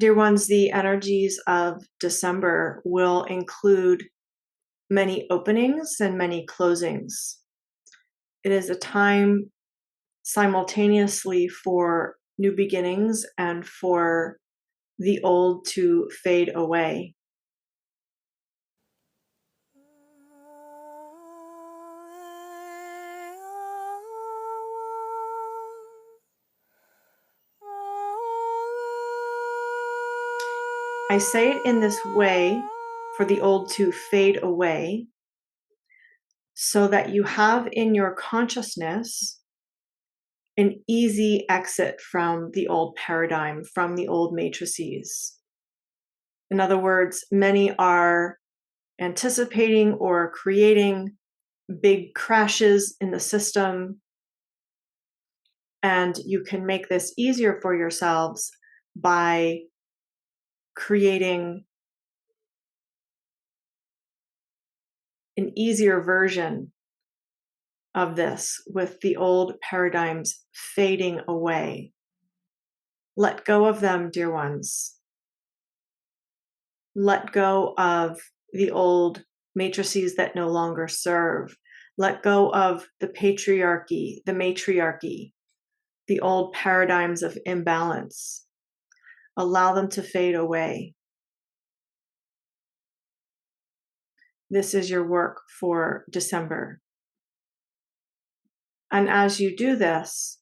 Dear ones, the energies of December will include many openings and many closings. It is a time simultaneously for new beginnings and for the old to fade away. I say it in this way for the old to fade away so that you have in your consciousness an easy exit from the old paradigm, from the old matrices. In other words, many are anticipating or creating big crashes in the system, and you can make this easier for yourselves by creating an easier version of this with the old paradigms fading away. Let go of them, dear ones. Let go of the old matrices that no longer serve. Let go of the patriarchy, the matriarchy, the old paradigms of imbalance. Allow them to fade away. This is your work for December. And as you do this,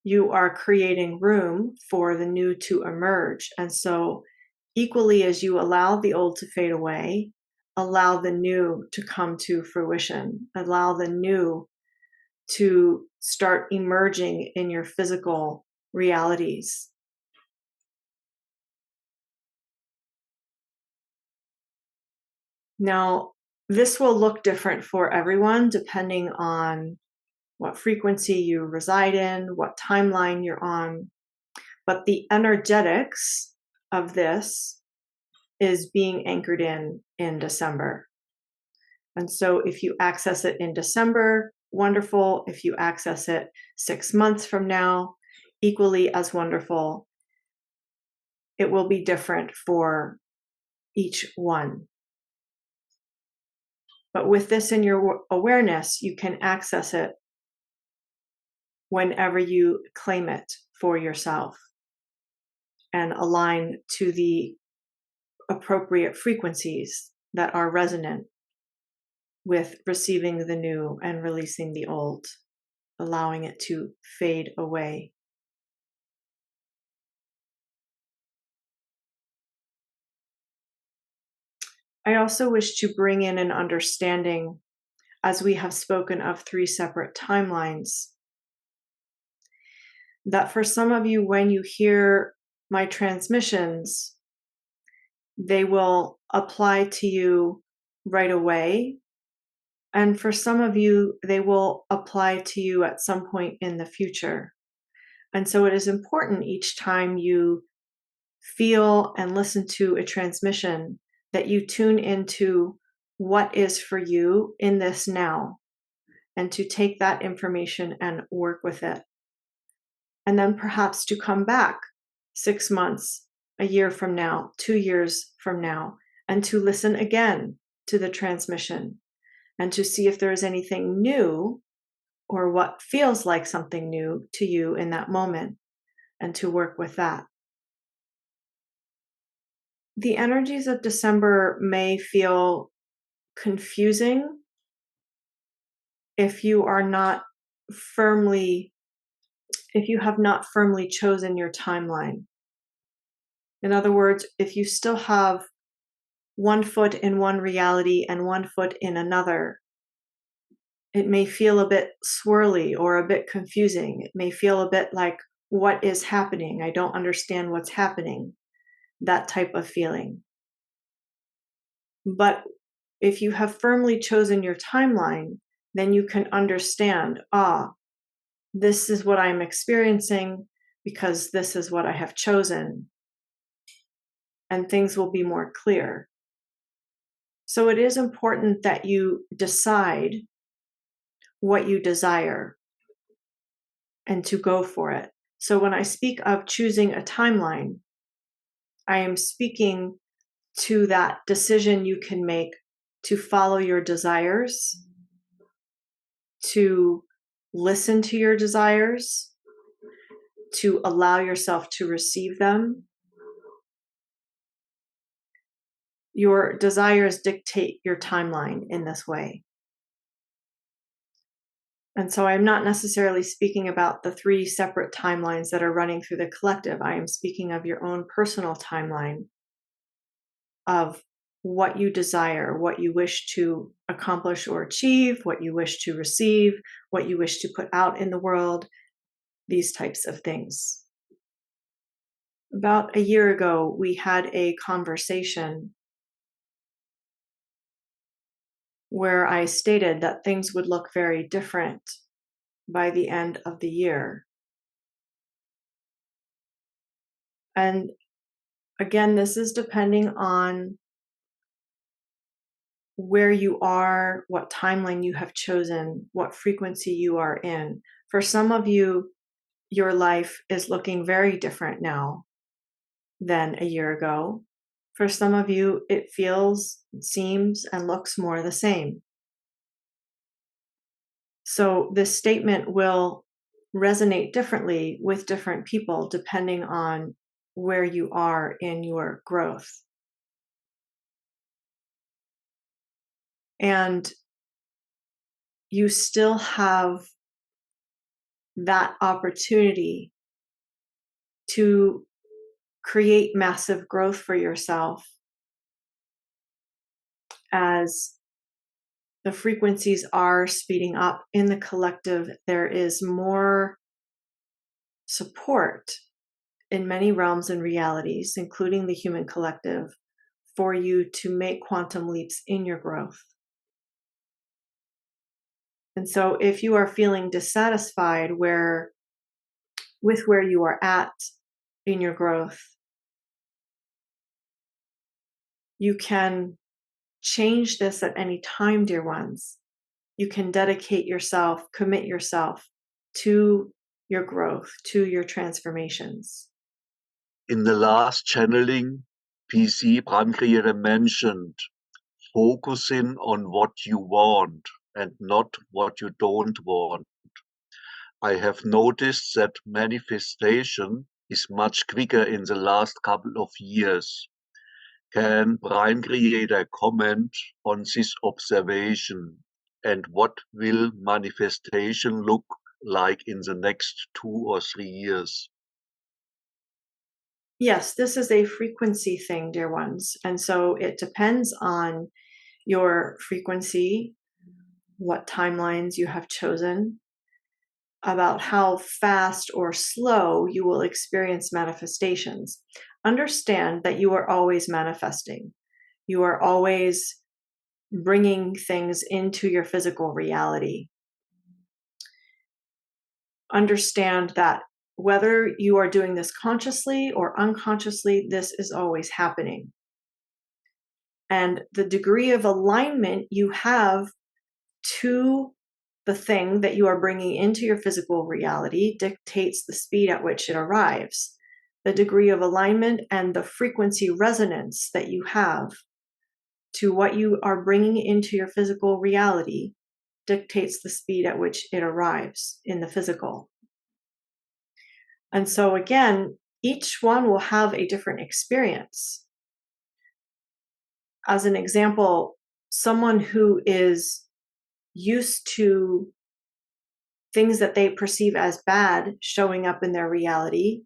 you are creating room for the new to emerge. And so, equally as you allow the old to fade away, allow the new to come to fruition. Allow the new to start emerging in your physical realities. Now, this will look different for everyone depending on what frequency you reside in, what timeline you're on. But the energetics of this is being anchored in December. And so if you access it in December, wonderful. If you access it 6 months from now, equally as wonderful. It will be different for each one. But with this in your awareness, you can access it whenever you claim it for yourself and align to the appropriate frequencies that are resonant with receiving the new and releasing the old, allowing it to fade away. I also wish to bring in an understanding, as we have spoken of 3 separate timelines, that for some of you, when you hear my transmissions, they will apply to you right away. And for some of you, they will apply to you at some point in the future. And so it is important each time you feel and listen to a transmission that you tune into what is for you in this now, and to take that information and work with it. And then perhaps to come back 6 months, a year from now, 2 years from now, and to listen again to the transmission and to see if there is anything new or what feels like something new to you in that moment, and to work with that. The energies of December may feel confusing if you have not firmly chosen your timeline. In other words, if you still have one foot in one reality and one foot in another, it may feel a bit swirly or a bit confusing. It may feel a bit like, what is happening? I don't understand what's happening. That type of feeling. But if you have firmly chosen your timeline, then you can understand, this is what I'm experiencing because this is what I have chosen. And things will be more clear. So it is important that you decide what you desire and to go for it. So when I speak of choosing a timeline, I am speaking to that decision you can make to follow your desires, to listen to your desires, to allow yourself to receive them. Your desires dictate your timeline in this way. And so I'm not necessarily speaking about the 3 separate timelines that are running through the collective. I am speaking of your own personal timeline of what you desire, what you wish to accomplish or achieve, what you wish to receive, what you wish to put out in the world, these types of things. About a year ago, we had a conversation where I stated that things would look very different by the end of the year. And again, this is depending on where you are, what timeline you have chosen, what frequency you are in. For some of you, your life is looking very different now than a year ago. For some of you, it feels, seems, and looks more the same. So this statement will resonate differently with different people depending on where you are in your growth. And you still have that opportunity to create massive growth for yourself as the frequencies are speeding up in the collective. There is more support in many realms and realities, including the human collective, for you to make quantum leaps in your growth. And so if you are feeling dissatisfied with where you are at in your growth, you can change this at any time, dear ones. You can dedicate yourself, commit yourself to your growth, to your transformations. In the last channeling, PC Prime Creator mentioned focusing on what you want and not what you don't want. I have noticed that manifestation is much quicker in the last couple of years. Can Prime Creator comment on this observation? And what will manifestation look like in the next 2 or 3 years? Yes, this is a frequency thing, dear ones. And so it depends on your frequency, what timelines you have chosen, about how fast or slow you will experience manifestations. Understand that you are always manifesting. You are always bringing things into your physical reality. Understand that whether you are doing this consciously or unconsciously, this is always happening. And the degree of alignment you have to the thing that you are bringing into your physical reality dictates the speed at which it arrives. The degree of alignment and the frequency resonance that you have to what you are bringing into your physical reality dictates the speed at which it arrives in the physical. And so again, each one will have a different experience. As an example, someone who is used to things that they perceive as bad showing up in their reality,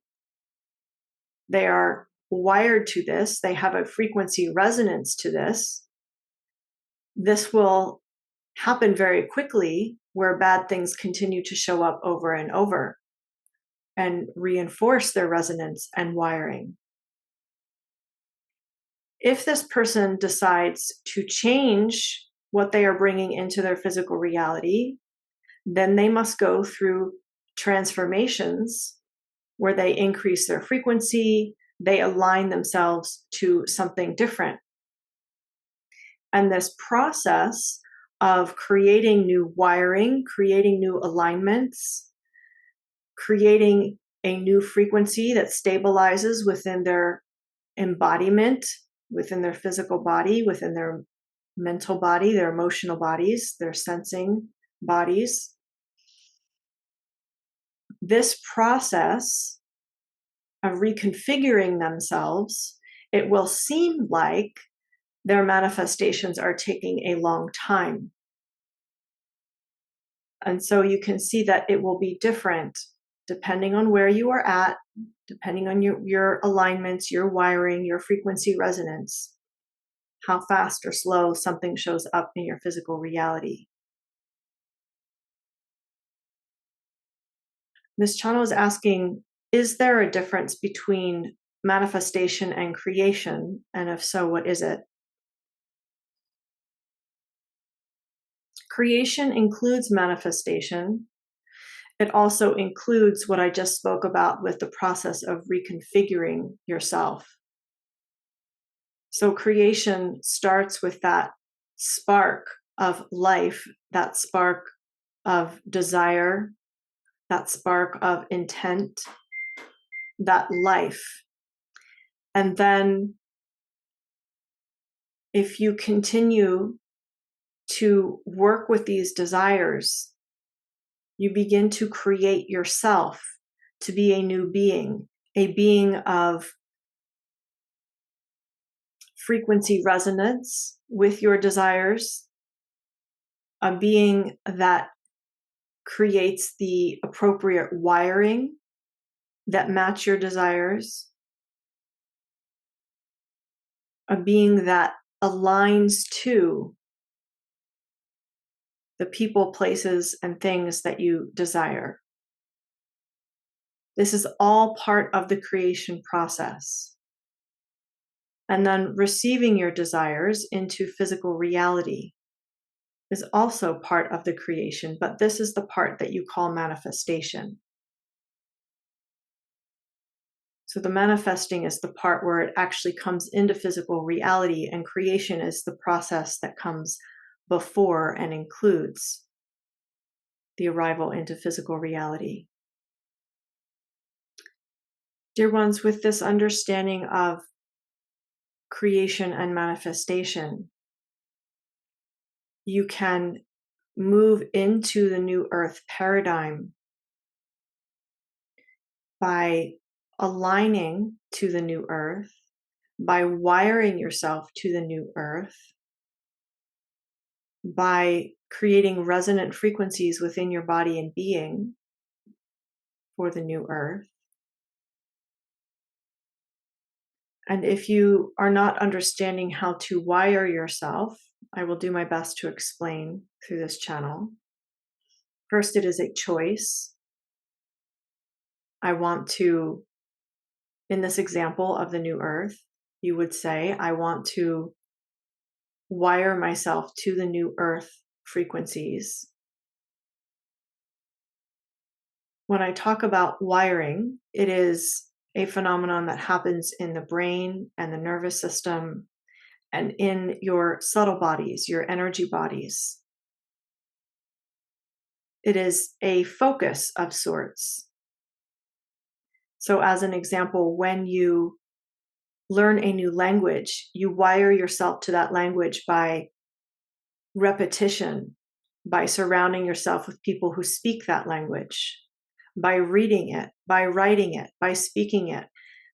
they are wired to this, they have a frequency resonance to this. This will happen very quickly where bad things continue to show up over and over and reinforce their resonance and wiring. If this person decides to change what they are bringing into their physical reality, then they must go through transformations where they increase their frequency, they align themselves to something different. And this process of creating new wiring, creating new alignments, creating a new frequency that stabilizes within their embodiment within their physical body, within their mental body, their emotional bodies, their sensing bodies. This process of reconfiguring themselves, it will seem like their manifestations are taking a long time. And so you can see that it will be different depending on where you are at, depending on your alignments, your wiring, your frequency resonance, how fast or slow something shows up in your physical reality. Ms. Chano is asking, is there a difference between manifestation and creation? And if so, what is it? Creation includes manifestation. It also includes what I just spoke about with the process of reconfiguring yourself. So creation starts with that spark of life, that spark of desire, that spark of intent, that life. And then if you continue to work with these desires, you begin to create yourself to be a new being, a being of frequency resonance with your desires, a being that creates the appropriate wiring that match your desires, a being that aligns to the people, places, and things that you desire. This is all part of the creation process. And then receiving your desires into physical reality is also part of the creation, but this is the part that you call manifestation. So the manifesting is the part where it actually comes into physical reality, and creation is the process that comes before and includes the arrival into physical reality. Dear ones, with this understanding of creation and manifestation, you can move into the new earth paradigm by aligning to the new earth, by wiring yourself to the new earth, by creating resonant frequencies within your body and being for the new earth. And if you are not understanding how to wire yourself, I will do my best to explain through this channel. First, it is a choice. I want to, in this example of the new earth, you would say, I want to wire myself to the new earth frequencies. When I talk about wiring, it is a phenomenon that happens in the brain and the nervous system and in your subtle bodies, your energy bodies. It is a focus of sorts. So as an example, when you learn a new language, you wire yourself to that language by repetition, by surrounding yourself with people who speak that language, by reading it, by writing it, by speaking it.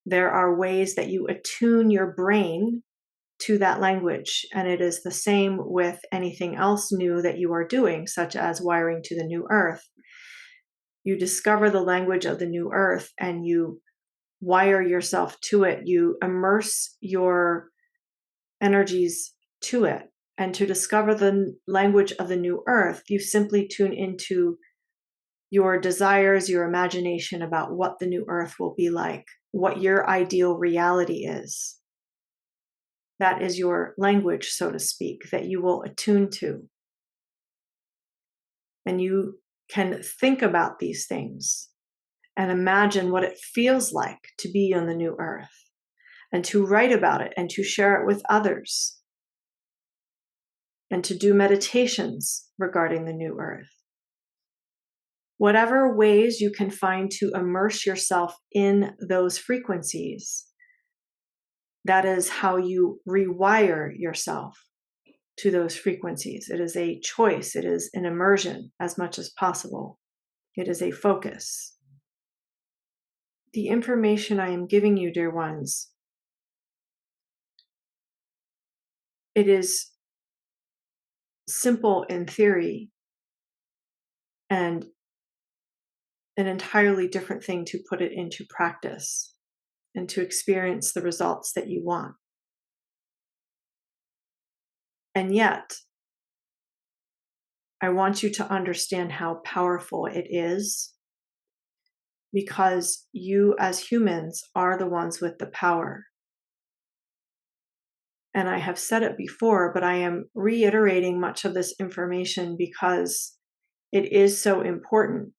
There are ways that you attune your brain to that language. And it is the same with anything else new that you are doing, such as wiring to the new earth. You discover the language of the new earth and you wire yourself to it. You immerse your energies to it. And to discover the language of the new earth, you simply tune into your desires, your imagination about what the new earth will be like, what your ideal reality is. That is your language, so to speak, that you will attune to. And you can think about these things and imagine what it feels like to be on the new earth, and to write about it and to share it with others, and to do meditations regarding the new earth. Whatever ways you can find to immerse yourself in those frequencies, That is how you rewire yourself to those frequencies. It is a choice. It is an immersion as much as possible. It is a focus. The information I am giving you, dear ones, it is simple in theory and an entirely different thing to put it into practice and to experience the results that you want. And yet, I want you to understand how powerful it is, because you as humans are the ones with the power. And I have said it before, but I am reiterating much of this information because it is so important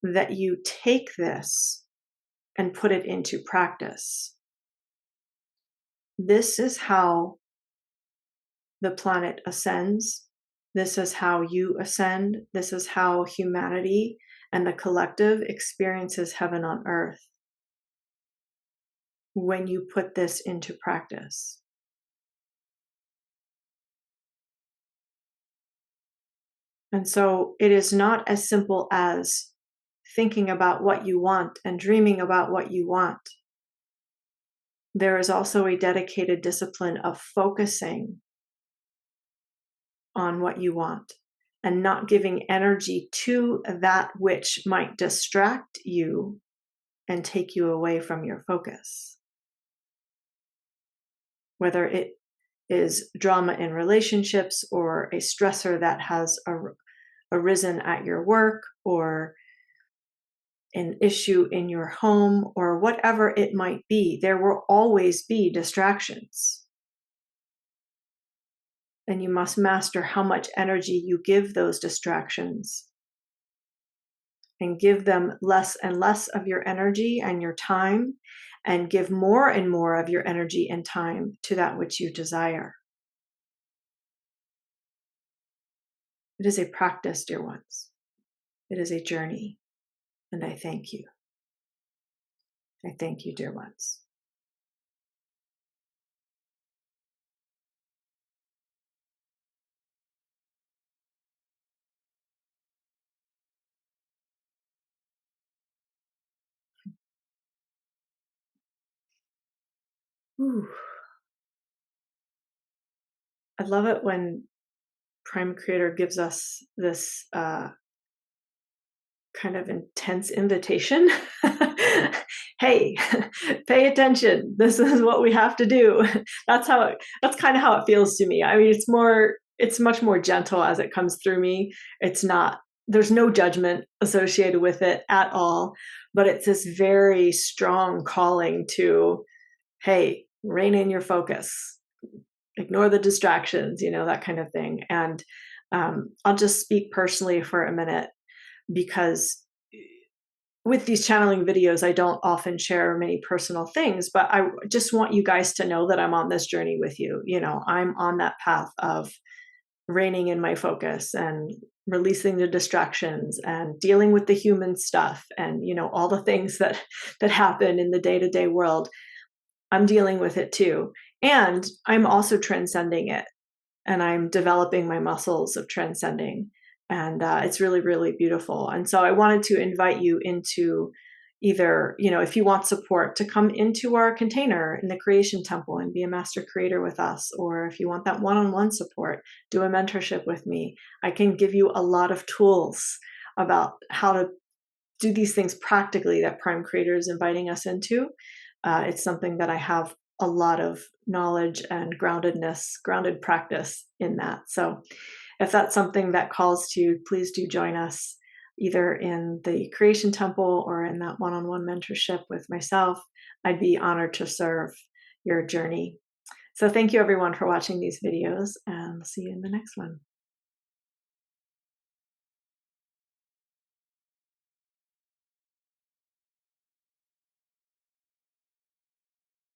that you take this and put it into practice. This is how the planet ascends. This is how you ascend. This is how humanity and the collective experiences heaven on earth when you put this into practice. And so it is not as simple as thinking about what you want and dreaming about what you want. There is also a dedicated discipline of focusing on what you want and not giving energy to that which might distract you and take you away from your focus. Whether it is drama in relationships or a stressor that has arisen at your work, or an issue in your home, or whatever it might be, there will always be distractions. And you must master how much energy you give those distractions and give them less and less of your energy and your time, and give more and more of your energy and time to that which you desire. It is a practice, dear ones. It is a journey. And I thank you. I thank you, dear ones. Ooh. I love it when Prime Creator gives us this kind of intense invitation. Hey, pay attention. This is what we have to do. That's kind of how it feels to me. I mean, it's much more gentle as it comes through me. There's no judgment associated with it at all, but it's this very strong calling to, hey, rein in your focus, ignore the distractions, that kind of thing. And I'll just speak personally for a minute, because with these channeling videos, I don't often share many personal things, but I just want you guys to know that I'm on this journey with you. I'm on that path of reining in my focus and releasing the distractions and dealing with the human stuff and, all the things that happen in the day-to-day world. I'm dealing with it too. And I'm also transcending it. And I'm developing my muscles of transcending. And it's really, really beautiful. And so I wanted to invite you into either, if you want support, to come into our container in the Creation Temple and be a master creator with us. Or if you want that one-on-one support, do a mentorship with me. I can give you a lot of tools about how to do these things practically that Prime Creator is inviting us into. It's something that I have a lot of knowledge and grounded practice in that. So if that's something that calls to you, please do join us either in the Creation Temple or in that one-on-one mentorship with myself. I'd be honored to serve your journey. So thank you everyone for watching these videos, and I'll see you in the next one.